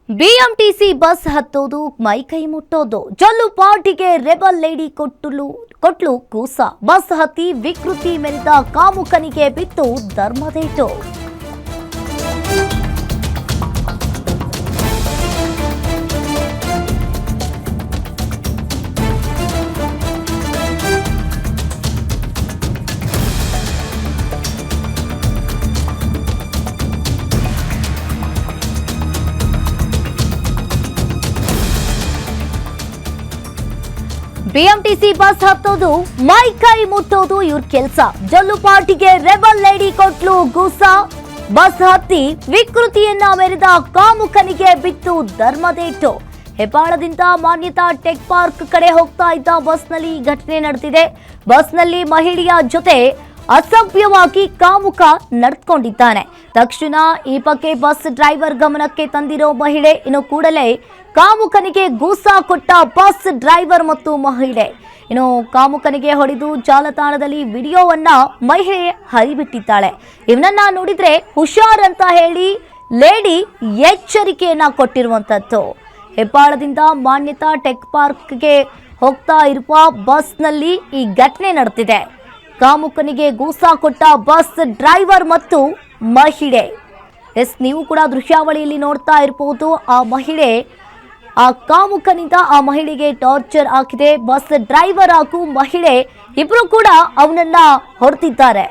BMTC bus ಹತ್ತೋದು ಮೈಕೈ ಮುಟ್ಟೋದು ಜಲ್ಲು ಪಾರ್ಟಿಗೆ rebel lady ಕೊಟ್ಲು ಕೂಸ bus ಹತ್ತಿ ವಿಕೃತಿ ಮೆರೆದ ಕಾಮುಕನಿಗೆ ಬಿತ್ತು ಧರ್ಮದೇಟು. ಬಿಎಂಟಿಸಿ ಬಸ್ ಹತ್ತೋದು ಮೈಕೈ ಮುಟ್ಟೋದು ಇವ್ರ ಕೆಲಸ. ಜಲ್ಲು ಪಾರ್ಟಿಗೆ ರೆಬಲ್ ಲೇಡಿ ಕೊಟ್ಲು ಗೂಸ ಬಸ್ ಹತ್ತಿ ವಿಕೃತಿಯನ್ನ ಮೆರೆದ ಕಾಮುಕನಿಗೆ ಬಿತ್ತು ಧರ್ಮದೇಟು. ಹೆಬ್ಬಾಳದಿಂದ ಮಾನ್ಯತಾ ಟೆಕ್ ಪಾರ್ಕ್ ಕಡೆ ಹೋಗ್ತಾ ಇದ್ದ ಬಸ್ನಲ್ಲಿ ಈ ಘಟನೆ ನಡೆದಿದೆ. ಬಸ್ನಲ್ಲಿ ಮಹಿಳೆಯ ಜೊತೆ ಅಸಭ್ಯವಾಗಿ ಕಾಮುಕ ನಡೆದುಕೊಂಡಿದ್ದಾನೆ. ತಕ್ಷಣ ಈ ಬಗ್ಗೆ ಬಸ್ ಡ್ರೈವರ್ ಗಮನಕ್ಕೆ ತಂದಿರೋ ಮಹಿಳೆ ಇನ್ನು ಕೂಡಲೇ ಕಾಮುಕನಿಗೆ ಗೂಸ ಕೊಟ್ಟ ಬಸ್ ಡ್ರೈವರ್ ಮತ್ತು ಮಹಿಳೆ. ಇನ್ನು ಕಾಮುಕನಿಗೆ ಹೊಡೆದು ಜಾಲತಾಣದಲ್ಲಿ ವಿಡಿಯೋವನ್ನ ಮಹಿಳೆ ಹರಿಬಿಟ್ಟಿದ್ದಾಳೆ. ಇವನನ್ನ ನೋಡಿದ್ರೆ ಹುಷಾರ್ ಅಂತ ಹೇಳಿ ಲೇಡಿ ಎಚ್ಚರಿಕೆಯನ್ನ ಕೊಟ್ಟಿರುವಂತದ್ದು. ಹೆಬ್ಬಾಳದಿಂದ ಮಾನ್ಯತಾ ಟೆಕ್ ಪಾರ್ಕ್ಗೆ ಹೋಗ್ತಾ ಇರುವ ಬಸ್ನಲ್ಲಿ ಈ ಘಟನೆ ನಡೆದಿದೆ. ಕಾಮುಕನಿಗೆ ಗೂಸ ಕೊಟ್ಟ ಬಸ್ ಡ್ರೈವರ್ ಮತ್ತು ಮಹಿಳೆ. ನೀವು ಕೂಡ ದೃಶ್ಯಾವಳಿಯಲ್ಲಿ ನೋಡ್ತಾ ಇರಬಹುದು. ಆ ಮಹಿಳೆ ಆ ಕಾಮುಕನಿಂದ ಆ ಮಹಿಳೆಗೆ ಟಾರ್ಚರ್ ಹಾಕಿದೆ. ಬಸ್ ಡ್ರೈವರ್ ಹಾಗೂ ಮಹಿಳೆ ಇಬ್ರು ಕೂಡ ಅವನನ್ನ ಹೊಡೆದಿದ್ದಾರೆ.